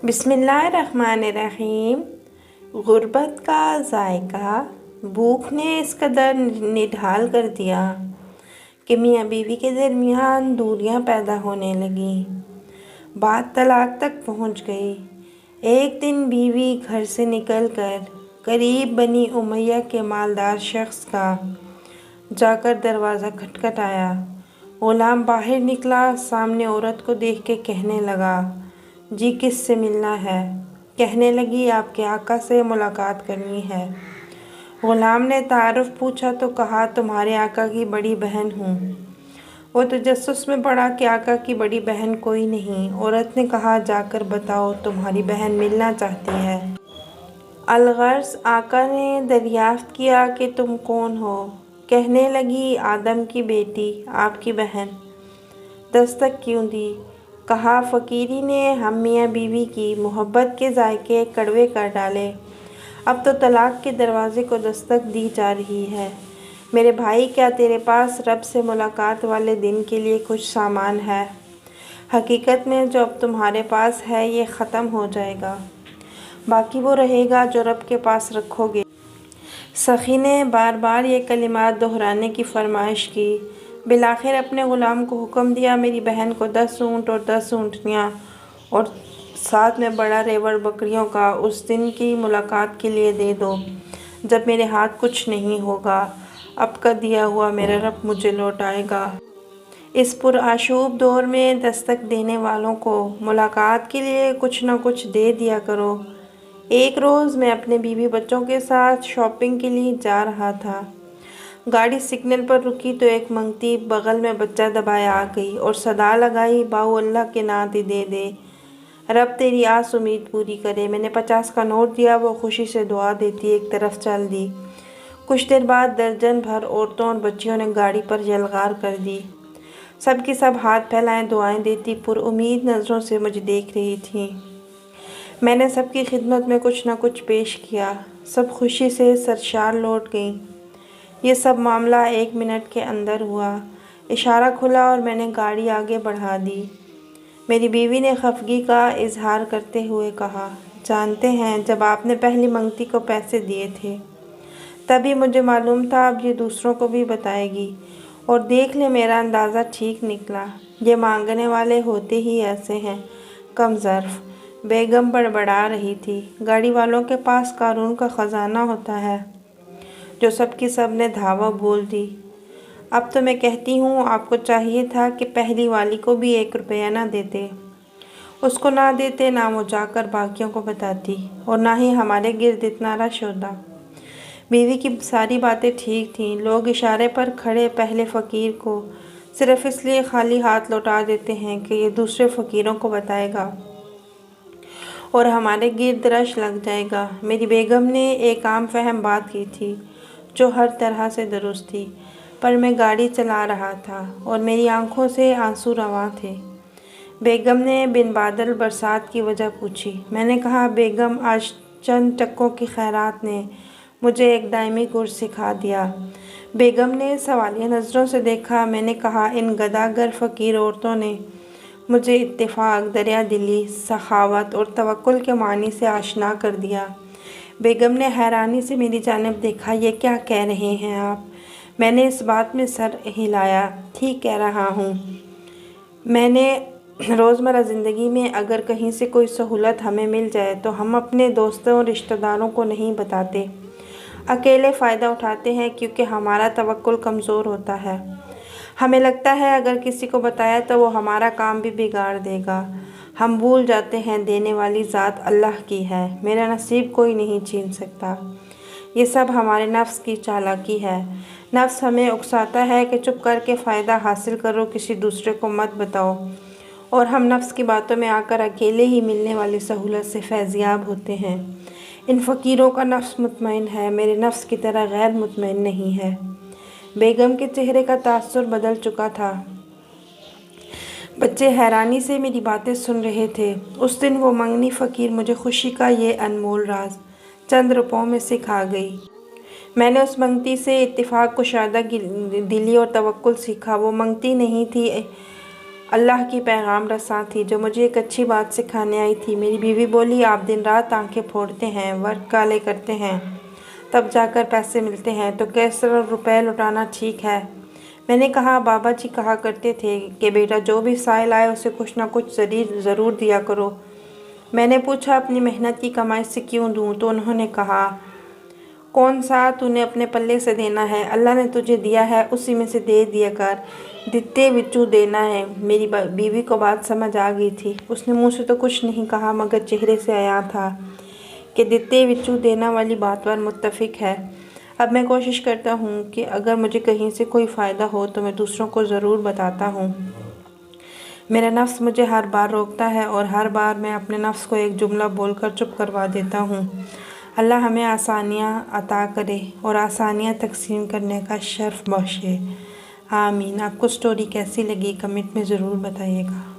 بسم اللہ الرحمن الرحیم۔ غربت کا ذائقہ بھوک نے اس قدر نڈھال کر دیا کہ میاں بیوی کے درمیان دوریاں پیدا ہونے لگیں، بات طلاق تک پہنچ گئی۔ ایک دن بیوی گھر سے نکل کر قریب بنی امیہ کے مالدار شخص کا جا کر دروازہ کھٹکھٹایا۔ غلام باہر نکلا، سامنے عورت کو دیکھ کے کہنے لگا، جی کس سے ملنا ہے؟ کہنے لگی، آپ کے آقا سے ملاقات کرنی ہے۔ غلام نے تعارف پوچھا تو کہا، تمہارے آقا کی بڑی بہن ہوں۔ وہ تجسس میں پڑا کہ آقا کی بڑی بہن کوئی نہیں۔ عورت نے کہا، جا کر بتاؤ، تمہاری بہن ملنا چاہتی ہے۔ الغرض آقا نے دریافت کیا کہ تم کون ہو؟ کہنے لگی، آدم کی بیٹی، آپ کی بہن۔ دستک کیوں دی؟ کہا، فقیری نے ہم میاں بیوی کی محبت کے ذائقے کڑوے کر ڈالے، اب تو طلاق کے دروازے کو دستک دی جا رہی ہے۔ میرے بھائی، کیا تیرے پاس رب سے ملاقات والے دن کے لیے کچھ سامان ہے؟ حقیقت میں جو اب تمہارے پاس ہے یہ ختم ہو جائے گا، باقی وہ رہے گا جو رب کے پاس رکھو گے۔ سخی نے بار بار یہ کلمات دہرانے کی فرمائش کی۔ بالآخر اپنے غلام کو حکم دیا، میری بہن کو 10 اونٹ اور 10 اونٹنیاں اور ساتھ میں بڑا ریوڑ بکریوں کا اس دن کی ملاقات کے لیے دے دو جب میرے ہاتھ کچھ نہیں ہوگا۔ اب کا دیا ہوا میرا رب مجھے لوٹائے گا۔ اس پرآشوب دور میں دستک دینے والوں کو ملاقات کے لیے کچھ نہ کچھ دے دیا کرو۔ ایک روز میں اپنے بیوی بچوں کے ساتھ شاپنگ کے لیے جا رہا تھا۔ گاڑی سگنل پر رکی تو ایک منگتی بغل میں بچہ دبائے آ گئی اور صدا لگائی، باؤ اللہ کے ناں دے دے، رب تیری آس امید پوری کرے۔ میں نے 50 کا نوٹ دیا، وہ خوشی سے دعا دیتی ایک طرف چل دی۔ کچھ دیر بعد درجن بھر عورتوں اور بچیوں نے گاڑی پر یلغار کر دی۔ سب کی سب ہاتھ پھیلائے دعائیں دیتی پر امید نظروں سے مجھے دیکھ رہی تھیں۔ میں نے سب کی خدمت میں کچھ نہ کچھ پیش کیا، سب خوشی سے سرشار لوٹ گئیں۔ یہ سب معاملہ 1 منٹ کے اندر ہوا۔ اشارہ کھلا اور میں نے گاڑی آگے بڑھا دی۔ میری بیوی نے خفگی کا اظہار کرتے ہوئے کہا، جانتے ہیں جب آپ نے پہلی منگتی کو پیسے دیے تھے تبھی مجھے معلوم تھا اب یہ دوسروں کو بھی بتائے گی، اور دیکھ لیں میرا اندازہ ٹھیک نکلا۔ یہ مانگنے والے ہوتے ہی ایسے ہیں، کم ظرف۔ بیگم بڑبڑا رہی تھی، گاڑی والوں کے پاس قارون کا خزانہ ہوتا ہے جو سب کی سب نے دھاوا بول دی۔ اب تو میں کہتی ہوں آپ کو چاہیے تھا کہ پہلی والی کو بھی 1 روپیہ نہ دیتے، اس کو نہ دیتے، نہ وہ جا کر باقیوں کو بتاتی، اور نہ ہی ہمارے گرد اتنا رش ہوتا۔ بیوی کی ساری باتیں ٹھیک تھیں۔ لوگ اشارے پر کھڑے پہلے فقیر کو صرف اس لیے خالی ہاتھ لوٹا دیتے ہیں کہ یہ دوسرے فقیروں کو بتائے گا اور ہمارے گرد رش لگ جائے گا۔ میری بیگم نے ایک عام فہم بات کی تھی جو ہر طرح سے درست تھی، پر میں گاڑی چلا رہا تھا اور میری آنکھوں سے آنسو رواں تھے۔ بیگم نے بن بادل برسات کی وجہ پوچھی۔ میں نے کہا، بیگم آج چند ٹکوں کی خیرات نے مجھے ایک دائمی کورس سکھا دیا۔ بیگم نے سوالیہ نظروں سے دیکھا۔ میں نے کہا، ان گداگر فقیر عورتوں نے مجھے اتفاق، دریا دلی، سخاوت اور توکل کے معنی سے آشنا کر دیا۔ بیگم نے حیرانی سے میری جانب دیکھا، یہ کیا کہہ رہے ہیں آپ؟ میں نے اس بات میں سر ہلایا، ٹھیک کہہ رہا ہوں۔ میں نے روزمرہ زندگی میں اگر کہیں سے کوئی سہولت ہمیں مل جائے تو ہم اپنے دوستوں اور رشتہ داروں کو نہیں بتاتے، اکیلے فائدہ اٹھاتے ہیں کیونکہ ہمارا توکل کمزور ہوتا ہے۔ ہمیں لگتا ہے اگر کسی کو بتایا تو وہ ہمارا کام بھی بگاڑ دے گا۔ ہم بھول جاتے ہیں دینے والی ذات اللہ کی ہے، میرا نصیب کوئی نہیں چھین سکتا۔ یہ سب ہمارے نفس کی چالاکی ہے۔ نفس ہمیں اکساتا ہے کہ چپ کر کے فائدہ حاصل کرو، کسی دوسرے کو مت بتاؤ، اور ہم نفس کی باتوں میں آ کر اکیلے ہی ملنے والی سہولت سے فیضیاب ہوتے ہیں۔ ان فقیروں کا نفس مطمئن ہے، میرے نفس کی طرح غیر مطمئن نہیں ہے۔ بیگم کے چہرے کا تاثر بدل چکا تھا۔ بچے حیرانی سے میری باتیں سن رہے تھے۔ اس دن وہ منگنی فقیر مجھے خوشی کا یہ انمول راز چند روپوں میں سکھا گئی۔ میں نے اس منگتی سے اتفاق، کشادہ دلی اور توکل سیکھا۔ وہ منگتی نہیں تھی اللہ کی پیغام رساں تھی جو مجھے ایک اچھی بات سکھانے آئی تھی۔ میری بیوی بولی، آپ دن رات آنکھیں پھوڑتے ہیں، ورک کالے کرتے ہیں، تب جا کر پیسے ملتے ہیں، تو کیس طرح روپے لوٹانا ٹھیک ہے؟ میں نے کہا، بابا جی کہا کرتے تھے کہ بیٹا جو بھی سائل آئے اسے کچھ نہ کچھ ضرور دیا کرو۔ میں نے پوچھا، اپنی محنت کی کمائی سے کیوں دوں؟ تو انہوں نے کہا، کون سا تو نے اپنے پلے سے دینا ہے، اللہ نے تجھے دیا ہے اسی میں سے دے دیا کر، دتے وچوں دینا ہے۔ میری بیوی کو بات سمجھ آ گئی تھی۔ اس نے منہ سے تو کچھ نہیں کہا مگر چہرے سے عیاں تھا کہ دتے وچوں دینا والی بات پر متفق ہے۔ اب میں کوشش کرتا ہوں کہ اگر مجھے کہیں سے کوئی فائدہ ہو تو میں دوسروں کو ضرور بتاتا ہوں۔ میرا نفس مجھے ہر بار روکتا ہے اور ہر بار میں اپنے نفس کو ایک جملہ بول کر چپ کروا دیتا ہوں۔ اللہ ہمیں آسانیاں عطا کرے اور آسانیاں تقسیم کرنے کا شرف بخشے۔ آمین۔ آپ کو سٹوری کیسی لگی کمنٹ میں ضرور بتائیے گا۔